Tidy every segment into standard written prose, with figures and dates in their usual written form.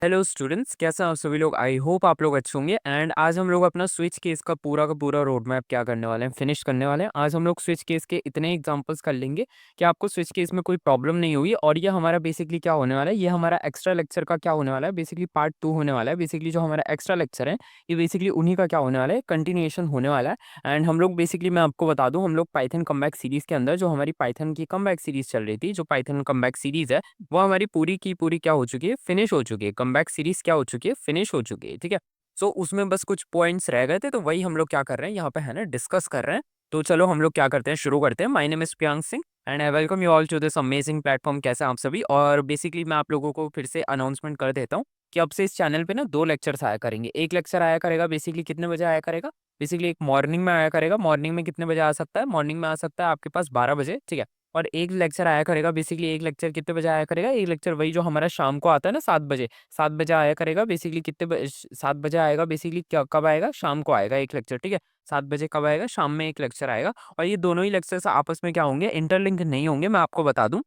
Hello students, कैसे हैं आप सभी लोग। आई होप आप लोग अच्छे होंगे। एंड आज हम लोग अपना स्विच केस का पूरा रोड मैप क्या करने वाले हैं, फिनिश करने वाले हैं। आज हम लोग स्विच केस के इतने एग्जांपल्स कर लेंगे कि आपको स्विच केस में कोई प्रॉब्लम नहीं होगी। और ये हमारा बेसिकली क्या होने वाला है, ये हमारा एक्स्ट्रा लेक्चर का क्या होने वाला है, बेसिकली पार्ट 2 होने वाला है। बेसिकली जो हमारा एक्स्ट्रा लेक्चर है ये बेसिकली उन्हीं का क्या होने वाला है, कंटिन्यूएशन होने वाला है। एंड हम लोग बेसिकली, मैं आपको बता दूं, हम लोग पाइथन कमबैक सीरीज के अंदर जो हमारी पाइथन की कमबैक सीरीज चल रही थी, जो पाइथन कमबैक सीरीज है वो हमारी पूरी की पूरी क्या हो चुकी है, फिनिश हो चुकी है। कमबैक सीरीज क्या हो चुकी है, फिनिश हो चुकी है। ठीक है। सो उसमें बस कुछ पॉइंट्स रह गए थे, तो वही हम लोग क्या कर रहे हैं यहाँ पे, है ना, डिस्कस कर रहे हैं। तो चलो हम लोग क्या करते हैं, शुरू करते हैं। My name is Priyank Singh and I welcome you all to this amazing platform. कैसे हैं आप सभी। और बेसिकली मैं आप लोगों को फिर से अनाउंसमेंट कर देता हूँ कि अब से इस चैनल पे ना 2 लेक्चर्स आया करेंगे। एक लेक्चर आया करेगा बेसिकली कितने बजे आया करेगा, बेसिकली एक मॉर्निंग में आया करेगा। मॉर्निंग में कितने बजे आ सकता है, मॉर्निंग में आ सकता है आपके पास 12 बजे। ठीक है। और एक लेक्चर आया करेगा, बेसिकली एक लेक्चर कितने बजे आया करेगा, एक लेक्चर वही जो हमारा शाम को आता है ना 7 बजे। 7 बजे आया करेगा बेसिकली, कितने 7 बजे आएगा बेसिकली, क्या कब आएगा, शाम को आएगा एक लेक्चर। ठीक है। 7 बजे कब आएगा, शाम में एक लेक्चर आएगा। और ये दोनों ही लेक्चर्स आपस में क्या होंगे, इंटरलिंक नहीं होंगे, मैं आपको बता दूं।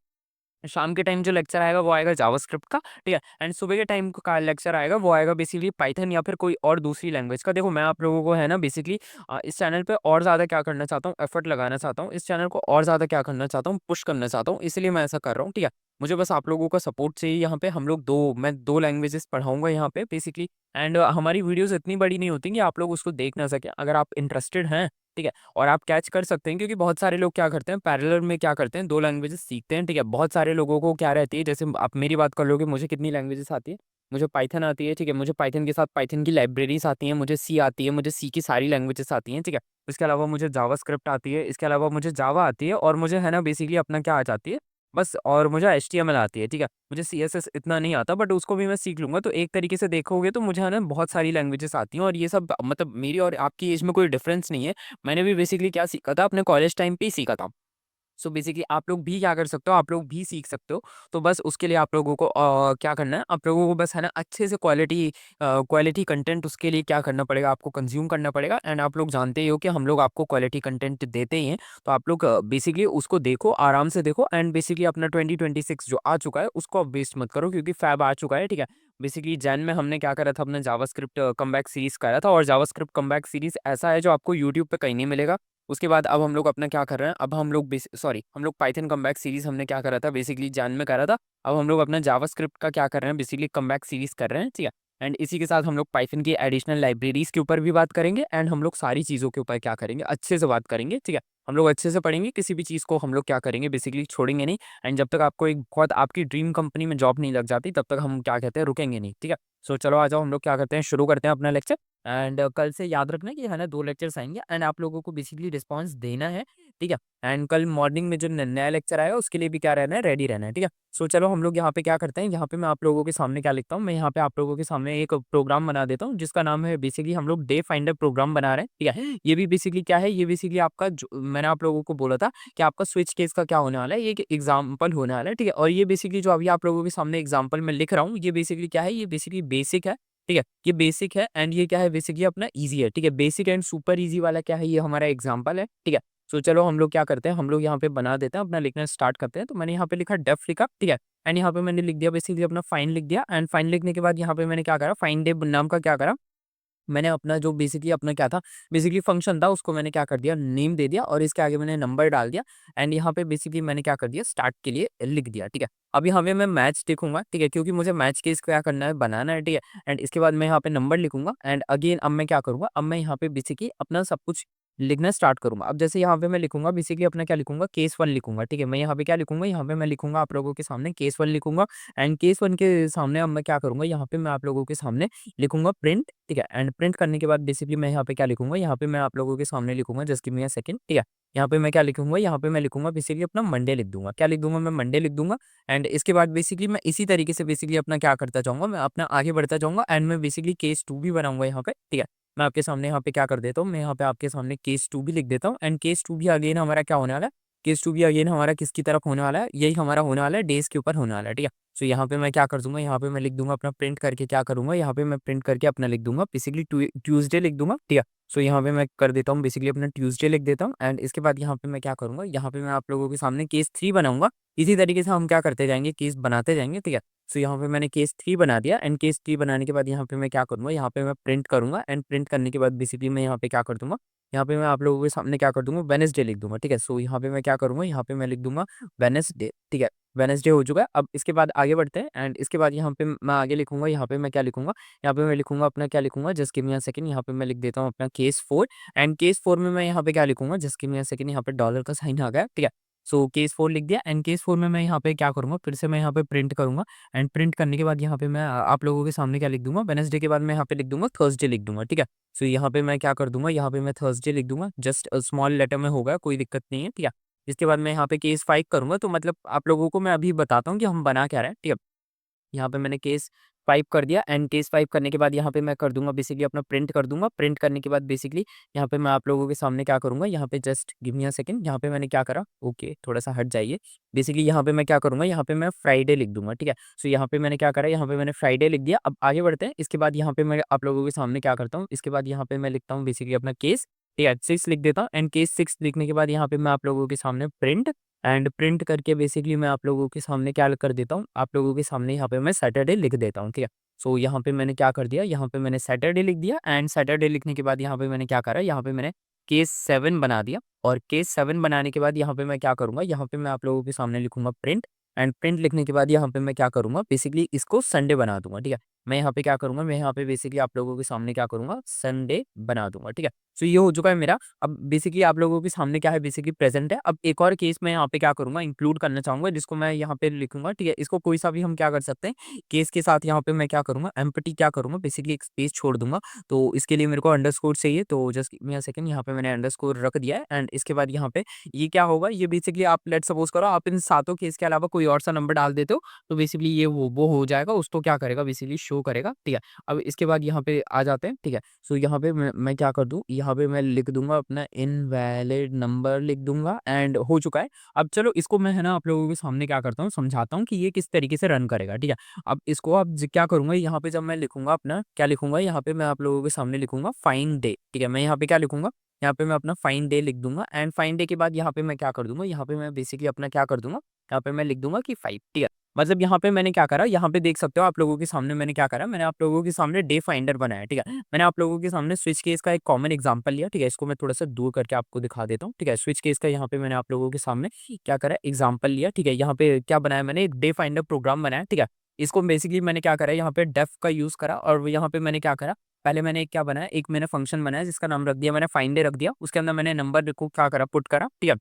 शाम के टाइम जो लेक्चर आएगा वो आएगा जावास्क्रिप्ट का। ठीक है। एंड सुबह के टाइम का लेक्चर आएगा वो आएगा बेसिकली पाइथन या फिर कोई और दूसरी लैंग्वेज का। देखो मैं आप लोगों को, है ना, बेसिकली इस चैनल पे और ज़्यादा क्या करना चाहता हूँ, एफर्ट लगाना चाहता हूँ, इस चैनल को और ज़्यादा क्या करना चाहता हूँ, पुश करना चाहता हूँ, इसलिए मैं ऐसा कर रहा हूँ। ठीक है। मुझे बस आप लोगों का सपोर्ट चाहिए। यहाँ पे हम लोग मैं दो लैंग्वेजेस पढ़ाऊंगा यहाँ पे बेसिकली। एंड हमारी वीडियोस इतनी बड़ी नहीं होती कि आप लोग उसको देख ना सकें। अगर आप इंटरेस्टेड हैं, ठीक है, और आप कैच कर सकते हैं, क्योंकि बहुत सारे लोग क्या करते हैं, पैरेलल में क्या करते हैं, 2 लैंग्वेजेस सीखते हैं। ठीक है। बहुत सारे लोगों को क्या रहती है, जैसे आप मेरी बात कर लोगे, मुझे कितनी लैंग्वेजेस आती है, मुझे पाइथन आती है। ठीक है। मुझे पाइथन के साथ पाइथन की लाइब्रेरीज आती हैं, मुझे सी आती है, मुझे सी की सारी लैंग्वेजेस आती हैं। ठीक है। इसके अलावा मुझे जावास्क्रिप्ट आती है, इसके अलावा मुझे जावा आती है, और मुझे, है ना, बेसिकली अपना क्या आ जाती है बस, और मुझे एचटीएमएल आती है। ठीक है। मुझे सीएसएस इतना नहीं आता, बट उसको भी मैं सीख लूंगा। तो एक तरीके से देखोगे तो मुझे, है ना, बहुत सारी लैंग्वेजेस आती हैं। और ये सब मतलब मेरी और आपकी एज में कोई डिफरेंस नहीं है। मैंने भी बेसिकली क्या सीखा था, अपने कॉलेज टाइम पे ही सीखा था। सो बेसिकली आप लोग भी क्या कर सकते हो, आप लोग भी सीख सकते हो। तो बस उसके लिए आप लोगों को क्या करना है, आप लोगों को बस, है ना, अच्छे से क्वालिटी कंटेंट, उसके लिए क्या करना पड़ेगा, आपको कंज्यूम करना पड़ेगा। एंड आप लोग जानते ही हो कि हम लोग आपको क्वालिटी कंटेंट देते ही हैं। तो आप लोग बेसिकली उसको देखो, आराम से देखो। एंड बेसिकली अपना 2026 जो आ चुका है उसको अब वेस्ट मत करो, क्योंकि फैब आ चुका है। ठीक है। बेसिकली जैन में हमने क्या करा था, अपना जावास्क्रिप्ट कमबैक सीरीज करा था। और जावास्क्रिप्ट कमबैक सीरीज ऐसा है जो आपको यूट्यूब पे कहीं नहीं मिलेगा। उसके बाद अब हम लोग अपना क्या कर रहे हैं, अब हम लोग सॉरी, हम लोग पाइथन कमबैक सीरीज हमने क्या करा था, बेसिकली जान में करा था। अब हम लोग अपना जावास्क्रिप्ट का क्या कर रहे हैं, बेसिकली कमबैक सीरीज कर रहे हैं। ठीक है। एंड इसी के साथ हम लोग पाइथन की एडिशनल लाइब्रेरीज के ऊपर भी बात करेंगे। एंड हम लोग सारी चीज़ों के ऊपर क्या करेंगे, अच्छे से बात करेंगे। ठीक है। हम लोग अच्छे से पढ़ेंगे, किसी भी चीज़ को हम लोग क्या करेंगे, बेसिकली छोड़ेंगे नहीं। एंड जब तक आपको एक बहुत आपकी ड्रीम कंपनी में जॉब नहीं लग जाती, तब तक हम क्या कहते हैं, रुकेंगे नहीं। ठीक है। सो चलो आ जाओ, हम लोग क्या करते हैं, शुरू करते हैं अपना लेक्चर। एंड कल से याद रखना कि, है ना, 2 लेक्चर्स आएंगे। एंड आप लोगों को बेसिकली रिस्पॉन्स देना है। ठीक है। एंड कल मॉर्निंग में जो नया लेक्चर आएगा उसके लिए भी क्या रहना है, रेडी रहना है। ठीक है। सो चलो हम लोग यहाँ पे क्या करते हैं, यहाँ पे मैं आप लोगों के सामने क्या लिखता हूँ, मैं यहाँ पे आप लोगों के सामने एक प्रोग्राम बना देता हूँ जिसका नाम है, बेसिकली हम लोग डे फाइंडर प्रोग्राम बना रहे हैं। ठीक है। ये भी बेसिकली क्या है, ये बेसिकली आपका जो मैंने आप लोगों को बोला था कि आपका स्विच केस का क्या होने वाला है, ये एक एग्जाम्पल होने वाला है। ठीक है। और ये बेसिकली जो अभी आप लोगों के सामने एग्जाम्पल में लिख रहा हूँ, ये बेसिकली क्या है, ये बेसिकली बेसिक है। ठीक है। ये बेसिक है। एंड ये क्या है, बेसिकली अपना ईजी है। ठीक है। बेसिक एंड सुपर ईजी वाला क्या है, ये हमारा एग्जाम्पल है। ठीक है। सो चलो हम लोग क्या करते हैं, हम लोग यहाँ पे बना देते हैं, अपना लिखना स्टार्ट करते हैं। तो मैंने यहाँ पे लिखा डेफ लिखा। ठीक है। एंड यहाँ पे मैंने लिख दिया बेसिकली अपना फाइन लिख दिया। एंड फाइन लिखने के बाद यहाँ पे मैंने क्या करा, फाइन डे नाम का क्या करा, मैंने अपना जो बेसिकली अपना क्या था, बेसिकली फंक्शन था, उसको मैंने क्या कर दिया, नेम दे दिया। और इसके आगे मैंने नंबर डाल दिया। एंड यहाँ पे बेसिकली मैंने क्या कर दिया, स्टार्ट के लिए लिख दिया। ठीक है। अब यहाँ पे मैं मैच लिखूंगा। ठीक है। क्योंकि मुझे मैच केस क्या करना है, बनाना है। ठीक है। एंड इसके बाद मैं यहाँ पे नंबर लिखूंगा। एंड अगेन अब मैं क्या करूंगा, अब मैं यहाँ पे बेसिकली अपना सब कुछ लिखना स्टार्ट करूंगा। अब जैसे यहाँ पे मैं लिखूंगा, बेसिकली अपना क्या लिखूंगा, केस 1 लिखूंगा। ठीक है। मैं यहाँ पे क्या लिखूंगा, यहाँ पे मैं लिखूंगा आप लोगों के सामने केस 1 लिखूंगा। एंड केस 1 के सामने अब मैं क्या करूंगा, यहाँ पे मैं आप लोगों के सामने लिखूंगा प्रिंट। ठीक है। एंड प्रिंट करने के बाद बेसिकली मैं यहाँ पे क्या लिखूंगा, यहाँ पे मैं आप लोगों के सामने लिखूंगा, just give me a second. ठीक है। यहाँ पे मैं क्या लिखूंगा, यहाँ पे मैं लिखूंगा बेसिकली अपना मंडे लिख दूंगा। क्या लिख दूंगा, मैं मंडे लिख दूंगा। एंड इसके बाद बेसिकली मैं इसी तरीके से बेसिकली अपना क्या करता जाऊंगा, मैं अपना आगे बढ़ता जाऊंगा। एंड मैं बेसिकली केस 2 भी बनाऊंगा यहाँ पे। ठीक है। मैं आपके सामने यहाँ पे क्या कर देता हूँ, मैं यहाँ पे आपके सामने केस 2 भी लिख देता हूँ। एंड केस 2 भी अगेन हमारा क्या होने वाला है, केस 2 भी अगेन हमारा किसकी तरफ होने वाला है, यही हमारा होने वाला है, डेज के ऊपर होने वाला है। ठीक है। सो यहाँ पे मैं क्या कर दूंगा, यहाँ पे मैं लिख दूंगा अपना प्रिंट करके क्या करूंगा, यहाँ पे मैं प्रिंट करके अपना लिख दूंगा बेसिकली ट्यूसडे लिख दूंगा। ठीक है। सो यहाँ पे मैं कर देता हूँ बेसिकली अपना ट्यूसडे लिख देता हूँ एंड इसके बाद यहाँ पे मैं क्या करूँगा, यहाँ पे मैं आप लोगों के सामने केस 3 बनाऊँगा। इसी तरीके से हम क्या करते जाएँगे, केस बनाते जाएँगे, ठीक है? सो यहाँ पे मैंने केस 3 बना दिया एंड केस 3 बनाने के बाद यहाँ पे मैं क्या करूँगा, यहाँ पे मैं प्रिंट करूँगा एंड प्रिंट करने के बाद बेसिकली मैं यहाँ पे क्या कर दूँगा, यहाँ पे मैं आप लोगों के सामने क्या कर दूँगा, वेडनेसडे लिख दूँगा, ठीक है? सो यहाँ पे मैं क्या करूँगा, यहाँ पे मैं लिख दूँगा वेडनेसडे, ठीक है? वेडनेसडे हो चुका है। अब इसके बाद आगे बढ़ते हैं एंड इसके बाद यहाँ पे मैं आगे लिखूँगा, यहाँ पे मैं क्या लिखूँगा, यहाँ पे मैं लिखूँगा अपना क्या लिखूँगा, just give me a second, यहाँ पे मैं लिख देता हूँ अपना केस 4 एंड केस 4 में मैं यहाँ पे क्या लिखूँगा, just give me a second, यहाँ पे डॉलर का साइन आ गया, ठीक है? सो केस 4 लिख दिया एंड केस 4 में मैं यहाँ पे क्या करूँगा, फिर से मैं यहाँ पे प्रिंट करूँगा एंड प्रिंट करने के बाद यहाँ पे मैं आप लोगों के सामने क्या लिख दूँगा, वेडनेसडे के बाद मैं यहाँ पे लिख दूँगा थर्सडे लिख दूँगा, ठीक है? सो यहाँ पे मैं क्या कर दूँगा, यहाँ पे मैं थर्सडे लिख दूँगा, जस्ट स्मॉल लेटर में होगा, कोई दिक्कत नहीं है, ठीक है? इसके बाद मैं यहाँ पे केस 5 करूँगा, तो मतलब आप लोगों को मैं अभी बताता हूँ कि हम बना क्या रहे हैं, ठीक है? यहाँ पे मैंने केस 5 कर दिया एंड केस 5 करने के बाद यहाँ पे मैं कर दूँगा बेसिकली अपना प्रिंट कर दूँगा। प्रिंट करने के बाद बेसिकली यहाँ पे मैं आप लोगों के सामने क्या करूँगा, यहाँ पे just give me a second, यहाँ पे मैंने क्या करा, ओके थोड़ा-सा हट जाइए। बेसिकली यहाँ पे मैं क्या करूँगा, यहाँ पे मैं फ्राइडे लिख दूँगा, ठीक है? सो यहाँ पे मैंने क्या करा, यहाँ पे मैंने फ्राइडे लिख दिया। अब आगे बढ़ते हैं। इसके बाद यहाँ पे मैं आप लोगों के सामने क्या करता हूँ, इसके बाद यहाँ पे मैं लिखता हूँ बेसिकली अपना केस, ठीक है? 6 लिख देता हूँ एंड केस 6 लिखने के बाद यहाँ पे मैं आप लोगों के सामने प्रिंट एंड प्रिंट करके बेसिकली मैं आप लोगों के सामने क्या कर देता हूँ, आप लोगों के सामने यहाँ पे मैं सैटरडे लिख देता हूँ, ठीक है? सो यहाँ पे मैंने क्या कर दिया, यहाँ पे मैंने सैटरडे लिख दिया एंड सैटरडे लिखने के बाद यहाँ पे मैंने क्या करा, यहाँ पे मैंने केस 7 बना दिया और केस 7 बनाने के बाद यहाँ पे मैं क्या करूँगा, यहाँ पे मैं आप लोगों के सामने लिखूँगा प्रिंट एंड प्रिंट लिखने के बाद यहाँ पे मैं क्या करूँगा, बेसिकली इसको संडे बना दूँगा, ठीक है? मैं यहाँ पे क्या करूँगा, मैं यहाँ पे बेसिकली आप लोगों के सामने क्या करूँगा, संडे बना दूँगा, ठीक है? सो ये हो चुका है मेरा। अब बेसिकली आप लोगों के सामने क्या है, बेसिकली प्रेजेंट है। अब एक और केस मैं यहाँ पे क्या करूँगा, इंक्लूड करना चाहूँगा, जिसको मैं यहाँ पे लिखूँगा, ठीक है? इसको कोई सा भी हम क्या कर सकते हैं, केस के साथ यहाँ पे मैं क्या करूँगा, एम्पटी क्या करूँगा, बेसिकली एक स्पेस छोड़ दूँगा। तो इसके लिए मेरे को अंडरस्कोर चाहिए, तो just give me a second, यहाँ पे मैंने अंडरस्कोर रख दिया है एंड इसके बाद यहाँ पे ये क्या होगा, ये बेसिकली आप लेट्स सपोज़ करो आप इन सातों केस के अलावा कोई और सा नंबर डाल देते हो, तो बेसिकली ये वो हो जाएगा, उसको क्या करेगा, बेसिकली शो करेगा, ठीक है? अब इसके बाद यहाँ पे आ जाते हैं, ठीक है? सो यहाँ पे मैं क्या कर दूँ, यहाँ पे मैं लिख दूँगा अपना इनवैलिड नंबर लिख दूँगा एंड हो चुका है। अब चलो इसको मैं है ना आप लोगों के सामने क्या करता हूँ, समझाता हूँ कि ये किस तरीके से रन करेगा, ठीक है? अब इसको अब क्या करूँगा, यहाँ पे जब मैं लिखूँगा अपना क्या लिखूँगा, यहाँ पे मैं आप लोगों के सामने लिखूँगा फाइंड डे, ठीक है? मैं यहाँ पे क्या लिखूँगा, यहाँ पे मैं अपना फाइंड डे लिख दूँगा एंड फाइंड डे के बाद यहाँ पे मैं क्या कर दूँगा, यहाँ पे मैं बेसिकली अपना क्या कर दूँगा, यहाँ पे मैं लिख दूँगा कि 5, ठीक है? मतलब यहाँ पे मैंने क्या करा, यहाँ पे देख सकते हो आप लोगों के सामने मैंने क्या करा, मैंने आप लोगों के सामने डे फाइंडर बनाया, ठीक है? मैंने आप लोगों के सामने स्विच केस का एक कॉमन एग्जांपल लिया, ठीक है? इसको मैं थोड़ा-सा दूर करके आपको दिखा देता हूँ, ठीक है? स्विच केस का यहाँ पे मैंने आप लोगों के सामने क्या करा, एग्जांपल लिया, ठीक है? यहाँ पे क्या बनाया मैंने, एक डे फाइंडर प्रोग्राम बनाया, ठीक है? इसको बेसिकली मैंने क्या करा, यहाँ पे डेफ का यूज़ करा और यहाँ पे मैंने क्या करा, पहले मैंने एक क्या बनाया, एक मैंने फंक्शन बनाया जिसका नाम रख दिया मैंने फाइंड डे रख दिया, उसके अंदर मैंने नंबर को क्या करा, पुट करा, ठीक है?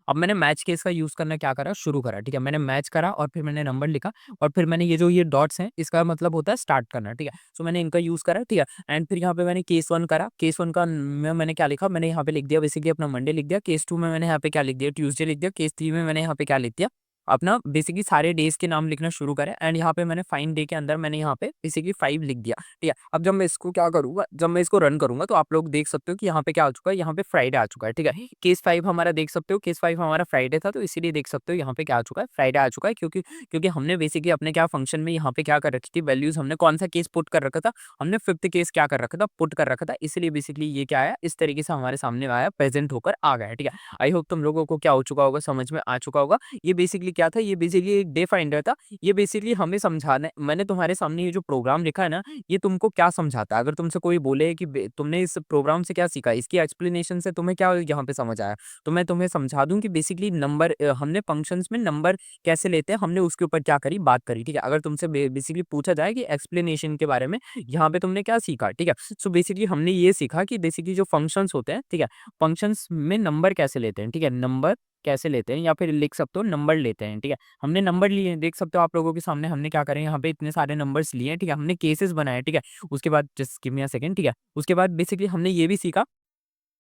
अब मैंने मैच केस का यूज़ करना क्या करा, शुरू करा, ठीक है? मैंने मैच करा और फिर मैंने नंबर लिखा और फिर मैंने ये डॉट्स हैं, इसका मतलब होता है स्टार्ट करना, ठीक है? सो मैंने इनका यूज़ करा, ठीक है? एंड फिर यहाँ पे मैंने केस 1 करा, केस 1 का में मैंने क्या लिखा, मैंने यहाँ पे लिख दिया बेसिकली अपना मंडे लिख दिया, केस 2 में मैंने यहाँ पे क्या लिख दिया, ट्यूसडे लिख दिया, केस 3 में मैंने यहाँ पे क्या लिख दिया, अपना बेसिकली सारे डेज़ के नाम लिखना शुरू करा एंड यहाँ पे मैंने फाइंड डे के अंदर मैंने यहाँ पे बेसिकली 5 लिख दिया, ठीक है? अब जब मैं इसको क्या करूँगा, जब मैं इसको रन करूँगा तो आप लोग देख सकते हो कि यहाँ पे क्या आ चुका है, यहाँ पे फ्राइडे आ चुका है, ठीक है? केस 5 हमारा देख सकते हो, केस 5 हमारा फ्राइडे था, तो इसीलिए देख सकते हो यहाँ पे क्या आ चुका है, फ्राइडे आ चुका है क्योंकि क्योंकि हमने बेसिकली अपने क्या फंक्शन में यहाँ पे क्या कर रखी थी, वैल्यूज़ हमने कौन-सा केस पुट कर रखा था, हमने 5th केस क्या कर रखा था, पुट कर रखा था, इसीलिए बेसिकली ये क्या आया, इस तरीके से हमारे सामने आया, प्रेज़ेंट होकर आ गया है, ठीक है? आई होप तुम लोगों को क्या हो चुका होगा, समझ में आ चुका होगा। ये बेसिकली क्या था, ये बेसिकली एक डे फाइंडर था। ये बेसिकली हमें समझाना है, मैंने तुम्हारे सामने ये जो प्रोग्राम लिखा है ना, ये तुमको क्या समझाता है? अगर तुमसे कोई बोले कि तुमने इस प्रोग्राम से क्या सीखा? इसकी एक्सप्लेनेशन से तुम्हें क्या यहाँ पे समझ आया? तो मैं तुम्हें समझा दूँ कि बेसिकली नंबर हमने फंक्शंस में नंबर कैसे लेते हैं, हमने उसके ऊपर क्या करी, बात करी, ठीक है? अगर तुमसे बेसिकली पूछा जाए कि एक्सप्लेनेशन के बारे में, यहाँ पे तुमने क्या सीखा, ठीक है? सो बेसिकली हमने ये सीखा कि बेसिकली जो फंक्शंस होते हैं, ठीक है? फंक्शंस में नंबर कैसे लेते हैं, ठीक है? नंबर कैसे लेते हैं या फिर लिख सकते हो नंबर लेते हैं, ठीक है? हमने नंबर लिए हैं, देख सकते हो आप लोगों के सामने हमने क्या करें, यहाँ पे इतने सारे नंबर्स लिए हैं, ठीक है? हमने केसेस बनाए, ठीक है? उसके बाद just give me a second, ठीक है? उसके बाद बेसिकली हमने ये भी सीखा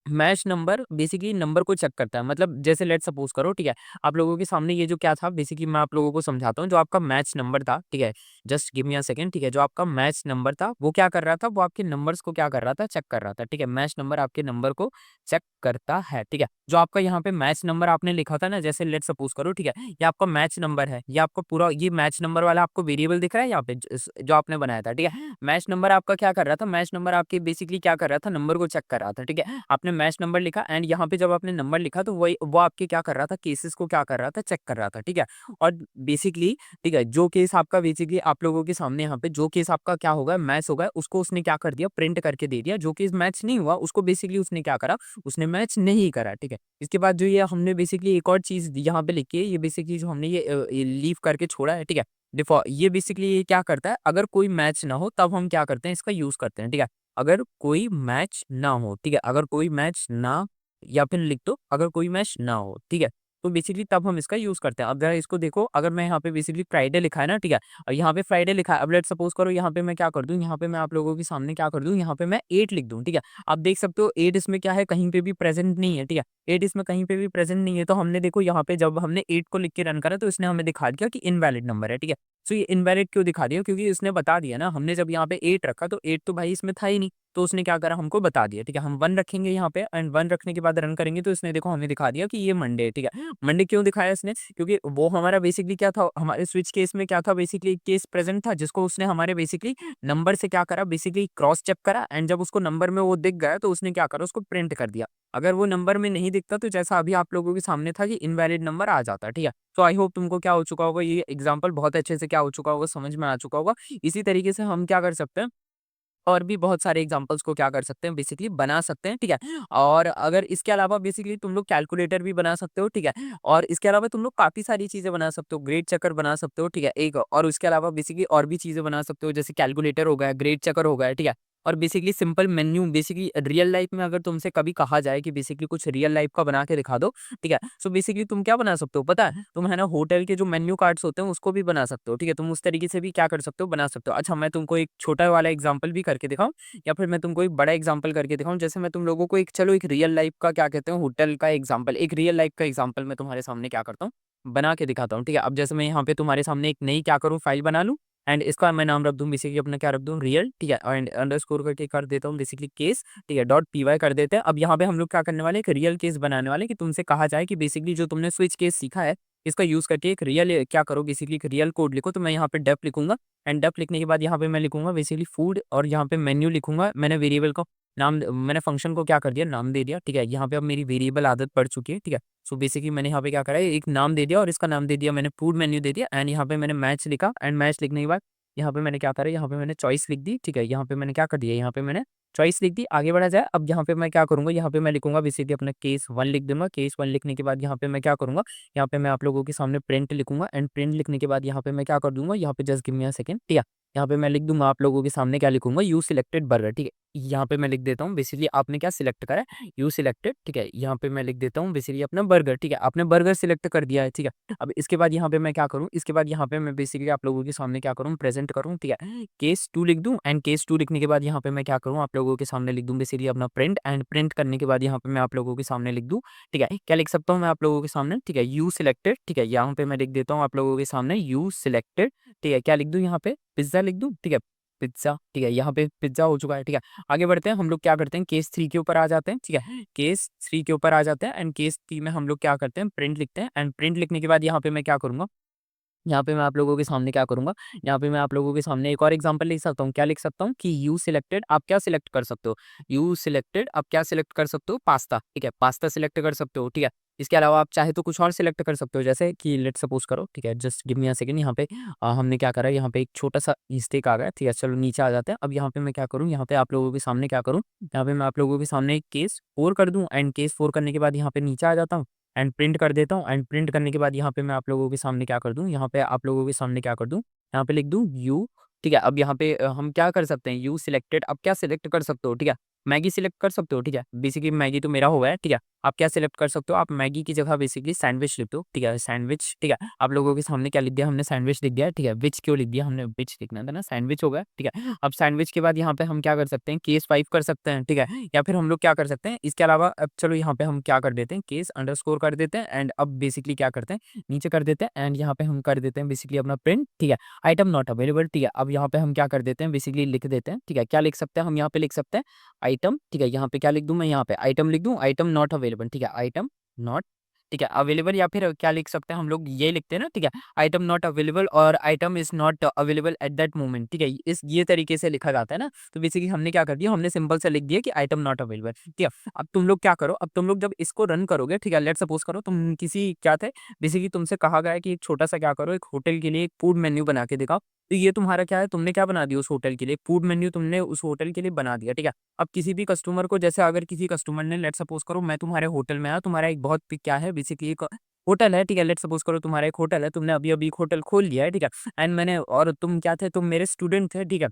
मैच नंबर बेसिकली नंबर को चेक करता है। मतलब जैसे लेट्स सपोज करो, ठीक है, आप लोगों के सामने ये जो क्या था, बेसिकली मैं आप लोगों को समझाता हूँ। जो आपका मैच नंबर था, ठीक है, just give me a second, ठीक है, जो आपका मैच नंबर था वो क्या कर रहा था, वो आपके नंबर्स को क्या कर रहा था, चेक कर रहा था, ठीक है। मैच नंबर आपके नंबर को चेक करता है, ठीक है। जो आपका यहाँ पे मैच नंबर आपने लिखा था ना, जैसे लेट्स सपोज करो, ठीक है, ये आपका मैच नंबर है, ये आपका पूरा ये मैच नंबर वाला आपको वेरिएबल दिख रहा है यहाँ पे, जो आपने बनाया था, ठीक है। मैच नंबर आपका क्या कर रहा था, मैच नंबर आपके बेसिकली क्या कर रहा था, नंबर को चेक कर रहा था, ठीक है। आपने मैच नंबर लिखा एंड यहाँ पे जब आपने नंबर लिखा तो वही वो आपके क्या कर रहा था, केसेस को क्या कर रहा था, चेक कर रहा था, ठीक है। और बेसिकली, ठीक है, जो केस आपका बेसिकली आप लोगों के सामने यहाँ पे जो केस आपका क्या होगा, मैच होगा, उसको उसने क्या कर दिया, प्रिंट करके दे दिया। जो केस मैच नहीं हुआ उसको बेसिकली उसने क्या करा, उसने मैच नहीं करा, ठीक है। इसके बाद जो ये हमने बेसिकली एक और चीज यहाँ पे लिखी है, ये बेसिकली जो हमने ये लीव करके छोड़ा है, ठीक है। देखो ये बेसिकली ये क्या करता है, अगर कोई मैच ना हो तब हम क्या करते हैं, इसका यूज करते हैं, ठीक है। अगर कोई मैच ना हो, ठीक है, अगर कोई मैच ना, या फिर लिख दो अगर कोई मैच ना हो, ठीक है, तो बेसिकली तब हम इसका यूज करते हैं। अब जरा इसको देखो, अगर मैं यहाँ पे बेसिकली फ्राइडे लिखा है ना, ठीक है, और यहाँ पे फ्राइडे लिखा है, अब लेट सपोज करो यहाँ पे मैं क्या कर दूं, यहाँ पे मैं आप लोगों के सामने क्या कर दूं, यहाँ पे मैं 8 लिख दूं, ठीक है। आप देख सकते हो 8 इसमें क्या है, कहीं पे भी प्रेजेंट नहीं है, ठीक है। 8 इसमें कहीं पे भी प्रेजेंट नहीं है, तो हमने देखो यहाँ पे जब हमने 8 को लिख के रन करा तो इसने हमें दिखा दिया कि इनवैलिड नंबर है, ठीक है। सो ये इनवैलिड क्यों दिखा दिया, क्योंकि इसने बता दिया ना, हमने जब यहाँ पे 8 रखा तो 8 तो भाई इसमें था ही नहीं, तो उसने क्या करा, हमको बता दिया, ठीक है। हम 1 रखेंगे यहाँ पे एंड 1 रखने के बाद रन करेंगे तो इसने देखो हमें दिखा दिया कि ये मंडे है, ठीक है। मंडे क्यों दिखाया इसने, क्योंकि वो हमारा बेसिकली क्या था, हमारे स्विच केस में क्या था, बेसिकली केस प्रेजेंट था जिसको उसने हमारे बेसिकली नंबर से क्या करा, बेसिकली क्रॉस चेक करा एंड जब उसको नंबर में वो दिख गया तो उसने क्या करा, उसको प्रिंट कर दिया। अगर वो नंबर में नहीं दिखता तो जैसा अभी आप लोगों के सामने था कि इनवैलिड नंबर आ जाता, ठीक है। तो आई होप तुमको क्या हो चुका होगा, ये एग्जांपल बहुत अच्छे से क्या हो चुका होगा, समझ में आ चुका होगा। इसी तरीके से हम क्या कर सकते हैं, और भी बहुत सारे एग्जांपल्स को क्या कर सकते हैं, बेसिकली बना सकते हैं, ठीक है। और अगर इसके अलावा बेसिकली तुम लोग कैलकुलेटर भी बना सकते हो, ठीक है। और इसके अलावा तुम लोग काफ़ी सारी चीज़ें बना सकते हो, ग्रेड चेकर बना सकते हो, ठीक है, एक और उसके अलावा बेसिकली और भी चीज़ें बना सकते हो, जैसे कैलकुलेटर हो गया, ग्रेड चेकर हो गया, ठीक है। और basically simple menu, basically real life में अगर तुमसे कभी कहा जाए कि बेसिकली कुछ रियल लाइफ का बना के दिखा दो, ठीक है, सो बेसिकली तुम क्या बना सकते हो पता है, तुम है ना होटल के जो मेन्यू कार्ड्स होते हैं उसको भी बना सकते हो, ठीक है। तुम उस तरीके से भी क्या कर सकते हो, बना सकते हो। अच्छा मैं तुमको एक छोटा वाला एग्जांपल भी करके दिखाऊं, या फिर मैं तुमको एक बड़ा एग्जांपल करके दिखाऊं। जैसे मैं तुम लोगों को एक, चलो एक रियल लाइफ का क्या कहते हैं, होटल का एग्जांपल, एक रियल लाइफ का एग्जांपल मैं तुम्हारे सामने क्या करता हूँ, बना के दिखाता हूँ, ठीक है। अब जैसे मैं यहाँ पे तुम्हारे सामने एक नई क्या करूँ, फाइल बना लूँ एंड इसका मैं नाम रख दूँ बेसिकली अपना, क्या रख दूँ, रियल, ठीक है, एंड अंडरस्कोर करके कर देता हूँ बेसिकली केस, ठीक है, डॉट पी वाई कर देते हैं। अब यहाँ पे हम लोग क्या करने वाले, एक रियल केस बनाने वाले, कि तुमसे कहा जाए कि बेसिकली जो तुमने स्विच केस सीखा है इसका यूज करके एक रियल क्या करो, बेसिकली एक रियल कोड लिखो। तो मैं यहाँ पे डेफ लिखूंगा एंड डेफ लिखने के बाद यहाँ पे मैं लिखूंगा बेसिकली फूड, और यहाँ पे मेन्यू लिखूंगा। मैंने वेरिएबल को नाम, मैंने फंक्शन को क्या कर दिया, नाम दे दिया, ठीक है। यहाँ पे अब मेरी वेरिएबल आदत पड़ चुकी है, ठीक है। सो बेसिकली मैंने यहाँ पे क्या करा है, एक नाम दे दिया और इसका नाम दे दिया मैंने फूड मेन्यू दे दिया एंड यहाँ पे मैंने मैच लिखा एंड मैच लिखने के बाद यहाँ पे मैंने क्या करा, यहाँ पे मैंने चॉइस लिख दी, ठीक है। यहाँ पे मैंने क्या कर दिया, यहाँ पे मैंने चॉइस लिख दी। आगे बढ़ा जाए, अब यहाँ पे मैं क्या करूँगा, यहाँ पे मैं लिखूंगा बेसिकली अपना केस 1 लिख दूंगा। केस 1 लिखने के बाद यहाँ पे मैं क्या करूँगा, यहाँ पे मैं आप लोगों के सामने प्रिंट लिखूंगा एंड प्रिंट लिखने के बाद यहाँ पे मैं क्या कर दूंगा, यहाँ पे just give me a second, ठीक है। यहाँ पे मैं लिख दूंगा आप लोगों के सामने क्या लिखूंगा, यू सिलेक्टेड बर्गर, ठीक है। यहाँ पे मैं लिख देता हूँ बेसिकली आपने क्या सिलेक्ट करा है, यू सिलेक्टेड, ठीक है। यहाँ पे मैं लिख देता हूँ बेसिकली अपना बर्गर, ठीक है, आपने बर्गर सिलेक्ट कर दिया है, ठीक है। अब इसके बाद यहाँ पे मैं क्या करूँ, इसके बाद यहाँ पे मैं बेसिकली आप लोगों के सामने क्या करूँ, प्रेजेंट करूँ, ठीक है। केस 2 लिख दूँ एंड केस 2 लिखने के बाद यहाँ पे मैं क्या करूँ, आप लोगों के सामने लिख दूँ बेसिकली अपना प्रिंट एंड प्रिंट करने के बाद यहाँ पे मैं आप लोगों के सामने लिख दूँ, ठीक है। क्या लिख सकता हूँ मैं आप लोगों के सामने, ठीक है, यू सिलेक्टेड, ठीक है। यहाँ पे मैं लिख देता हूँ आप लोगों के सामने यू सिलेक्टेड, ठीक है। क्या लिख दूँ यहाँ पे, पिज्जा लिख दूँ, ठीक है, पिज्जा, ठीक है। यहाँ पे पिज्जा हो चुका है, ठीक है। आगे बढ़ते हैं, हम लोग क्या करते हैं, केस 3 के ऊपर आ जाते हैं, ठीक है। केस 3 के ऊपर आ जाते हैं एंड केस 3 में हम लोग क्या करते हैं, प्रिंट लिखते हैं एंड प्रिंट लिखने के बाद यहाँ पे मैं क्या करूँगा, यहाँ पे मैं आप लोगों के सामने क्या करूँगा, यहाँ पे मैं आप लोगों के सामने एक और एग्जांपल लिख सकता हूँ। क्या लिख सकता हूँ कि यू सिलेक्टेड, आप क्या सिलेक्ट कर सकते हो, यू सिलेक्टेड आप क्या सिलेक्ट कर सकते हो, पास्ता, ठीक है, पास्ता सिलेक्ट कर सकते हो, ठीक है। इसके अलावा आप चाहे तो कुछ और सिलेक्ट कर सकते हो, जैसे कि लेट सपोज करो, ठीक है, just give me a second. यहाँ पे हमने क्या करा, यहाँ पे एक छोटा सा मिस्टेक आ गया, ठीक है। चलो नीचे आ जाते हैं। अब यहाँ पे मैं क्या करूँ, यहाँ पे आप लोगों के सामने क्या करूँ, यहाँ पे मैं आप लोगों के सामने एक केस 4 कर दूँ एंड केस 4 करने के बाद यहाँ पे नीचे आ जाता हूँ एंड प्रिंट कर देता हूँ एंड प्रिंट करने के बाद यहाँ पे मैं आप लोगों के सामने क्या कर दूँ, यहाँ पे आप लोगों के सामने क्या कर दूँ, यहाँ पे लिख दूँ यू, ठीक है। अब यहाँ पे हम क्या कर सकते हैं, यू सिलेक्टेड, अब क्या सिलेक्ट कर सकते हो, ठीक है। मैगी सिलेक्ट कर सकते हो, ठीक है। बेसिकली मैगी तो मेरा हुआ है, ठीक है। आप क्या सिलेक्ट कर सकते हो, आप मैगी की जगह बेसिकली सैंडविच लिख दो, ठीक है। सैंडविच, ठीक है। आप लोगों के सामने क्या लिख दिया हमने, सैंडविच लिख दिया है, ठीक है। विच क्यों लिख दिया हमने, विच लिखना था ना, सैंडविच हो गया, ठीक है। अब सैंडविच के बाद यहाँ पे हम क्या कर सकते हैं, केस 5 कर सकते हैं, ठीक है। या फिर हम लोग क्या कर सकते हैं, इसके अलावा अब चलो यहाँ पे हम क्या कर देते हैं, केस अंडरस्कोर कर देते हैं एंड अब बेसिकली क्या करते हैं, नीचे कर देते हैं एंड यहाँ पे हम कर देते हैं बेसिकली अपना प्रिंट, ठीक है। आइटम नॉट अवेलेबल, ठीक है। अब यहाँ पे हम क्या कर देते हैं, बेसिकली लिख देते हैं, ठीक है। क्या लिख सकते हैं हम यहाँ पे, लिख सकते हैं आइटम, ठीक है। यहाँ पे क्या लिख दूँ मैं, यहाँ पे आइटम लिख दूँ, आइटम नॉट अवेलेबल, ठीक है। आइटम नॉट, ठीक है, अवेलेबल, या फिर क्या लिख सकते हैं हम लोग, ये लिखते हैं ना, ठीक है। आइटम नॉट अवेलेबल और item is not available at that moment, ठीक है। इस ये तरीके से लिखा जाता है ना। तो बेसिकली हमने क्या कर दिया, हमने सिंपल से लिख दिया कि आइटम नॉट अवेलेबल, ठीक है। अब तुम लोग क्या करो, अब तुम लोग जब इसको रन करोगे, ठीक है, लेट्स सपोज करो तुम किसी क्या थे, बेसिकली तुमसे कहा गया है कि एक छोटा सा क्या करो, एक होटल के लिए एक फूड मेन्यू बना के दिखाओ। तो ये तुम्हारा क्या है, तुमने क्या बना दिया उस होटल के लिए, फूड मेन्यू तुमने उस होटल के लिए बना दिया, ठीक है। अब किसी भी कस्टमर को, जैसे अगर किसी कस्टमर ने, लेट्स सपोज करो मैं तुम्हारे होटल में आया, तुम्हारा एक बहुत क्या है, बेसिकली एक होटल है, ठीक है। लेट्स सपोज करो तुम्हारा एक होटल है, तुमने अभी-अभी एक होटल खोल लिया है, ठीक है। एंड मैंने, और तुम क्या थे, तुम मेरे स्टूडेंट थे, ठीक है।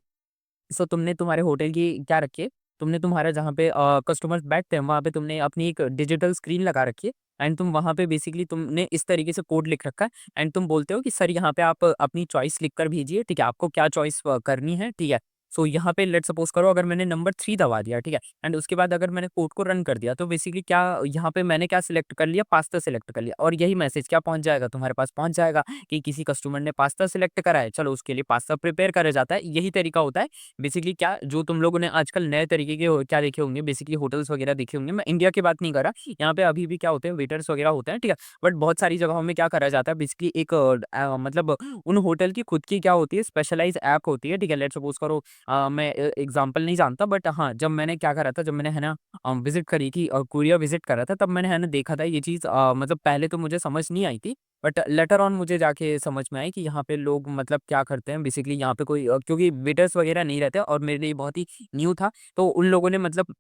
सो तुमने तुम्हारे होटल की क्या रखी है, तुमने तुम्हारा जहाँ पे कस्टमर्स बैठते हैं, वहाँ पे तुमने अपनी एक डिजिटल स्क्रीन लगा रखी है एंड तुम वहाँ पे बेसिकली तुमने इस तरीके से कोड लिख रखा है एंड तुम बोलते हो कि सर यहाँ पे आप अपनी चॉइस लिख कर भेजिए, ठीक है। आपको क्या चॉइस करनी है, ठीक है। सो यहाँ पे लेट्स सपोज करो अगर मैंने नंबर 3 दबा दिया, ठीक है। एंड उसके बाद अगर मैंने कोड को रन कर दिया, तो बेसिकली क्या यहाँ पे मैंने क्या सिलेक्ट कर लिया, पास्ता सिलेक्ट कर लिया और यही मैसेज क्या पहुँच जाएगा, तुम्हारे पास पहुँच जाएगा कि किसी कस्टमर ने पास्ता सिलेक्ट करा है, चलो उसके लिए पास्ता प्रिपेयर करा जाता है। यही तरीका होता है बेसिकली, क्या जो तुम लोगों ने आजकल नए तरीके के क्या देखे होंगे, बेसिकली होटल्स वगैरह देखे होंगे। मैं इंडिया की बात नहीं कर रहा, यहाँ पे अभी भी क्या होते हैं, वेटर्स वगैरह होते हैं, ठीक है। बट बहुत सारी जगहों में क्या करा जाता है, बेसिकली एक मतलब उन होटल की खुद की क्या होती है, स्पेशलाइज ऐप होती है, ठीक है। लेट्स सपोज करो मैं एग्जांपल नहीं जानता, बट हाँ, जब मैंने क्या करा था, जब मैंने है ना विजिट करी थी और कोरिया विजिट करा था, तब मैंने है ना देखा था ये चीज़, मतलब पहले तो मुझे समझ नहीं आई थी, बट लेटर ऑन मुझे जाके समझ में आई कि यहाँ पे लोग मतलब क्या करते हैं, बेसिकली यहाँ पे कोई क्योंकि वेटर्स वगैरह नहीं रहते और मेरे लिए बहुत ही न्यू था, तो उन लोगों ने मतलब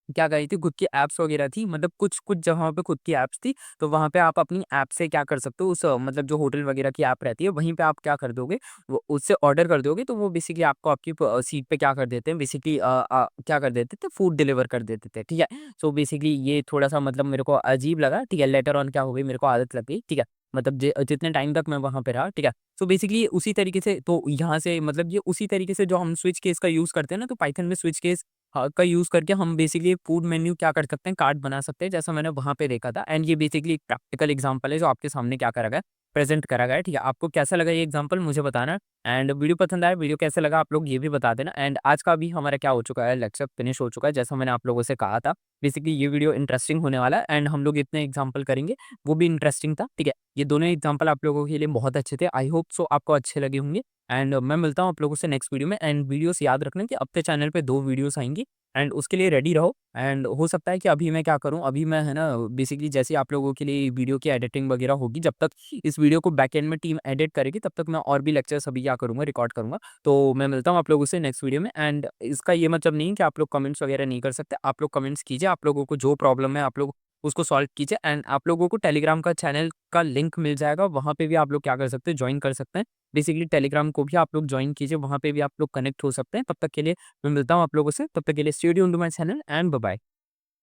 क्या करी थी, खुद की ऐप्स वगैरह थी, मतलब कुछ-कुछ जगहों पे खुद की ऐप्स थी, तो वहाँ पे आप अपनी ऐप से क्या कर सकते हो, उस मतलब जो होटल वगैरह की ऐप रहती है, वहीं पे आप क्या कर दोगे, वो उससे ऑर्डर कर दोगे, तो वो बेसिकली आपको आपकी सीट पे क्या कर देते हैं, बेसिकली क्या कर देते थे, फूड डिलीवर कर देते थे, ठीक है। सो बेसिकली ये थोड़ा-सा मतलब मेरे को अजीब लगा, ठीक है। लेटर ऑन क्या हो गई, मेरे को आदत लग गई, ठीक है। मतलब जितने टाइम तक मैं वहाँ पे रहा, ठीक है। सो बेसिकली उसी तरीके से, तो यहाँ से मतलब ये उसी तरीके से जो हम स्विच केस का यूज़ करते हैं ना, तो पाइथन में स्विच केस का यूज़ करके हम बेसिकली फूड मेन्यू क्या कर सकते हैं, कार्ड बना सकते हैं, जैसा मैंने वहाँ पे देखा था। एंड ये बेसिकली एक प्रैक्टिकल एग्जांपल है जो आपके सामने क्या करा गया है, प्रेज़ेंट करा गया है, ठीक है। आपको कैसा लगा ये एग्जांपल मुझे बताना एंड वीडियो पसंद आया, वीडियो कैसा लगा आप लोग ये भी बता देना। एंड आज का भी हमारा क्या हो चुका है, लेक्चर फिनिश हो चुका है, जैसा मैंने आप लोगों से कहा था। बेसिकली ये वीडियो इंटरेस्टिंग होने वाला है एंड हम लोग इतने एग्जांपल करेंगे, वो भी इंटरेस्टिंग था, ठीक है। ये दोनों एग्जांपल आप लोगों के लिए बहुत अच्छे थे। आई होप सो आपको अच्छे लगे होंगे एंड मैं मिलता हूँ आप लोगों से नेक्स्ट वीडियो में। एंड वीडियोस याद रखना कि अपने चैनल पे 2 वीडियोस आएँगी एंड उसके लिए रेडी रहो। एंड हो सकता है कि अभी मैं क्या करूँ, अभी मैं है ना बेसिकली जैसे आप लोगों के लिए वीडियो की एडिटिंग वगैरह होगी, जब तक इस वीडियो को बैकएंड में टीम एडिट करेगी, तब तक मैं और भी लेक्चर्स अभी क्या करूँगा, रिकॉर्ड करूँगा। तो मैं मिलता हूँ आप लोगों से नेक्स्ट वीडियो में। एंड इसका ये मतलब नहीं है कि आप लोग कमेंट्स वगैरह नहीं कर सकते। आप लोग कमेंट्स कीजिए, आप लोगों को जो प्रॉब्लम है आप लोग उसको सॉल्व कीजिए। एंड आप लोगों को टेलीग्राम का चैनल का लिंक मिल जाएगा, वहाँ पे भी आप लोग क्या कर सकते हैं, ज्वाइन कर सकते हैं। बेसिकली टेलीग्राम को भी आप लोग ज्वाइन कीजिए, वहाँ पे भी आप लोग कनेक्ट हो सकते हैं। तब तक के लिए मैं मिलता हूँ आप लोगों से, तब तक के लिए stay tuned to my channel and bye bye.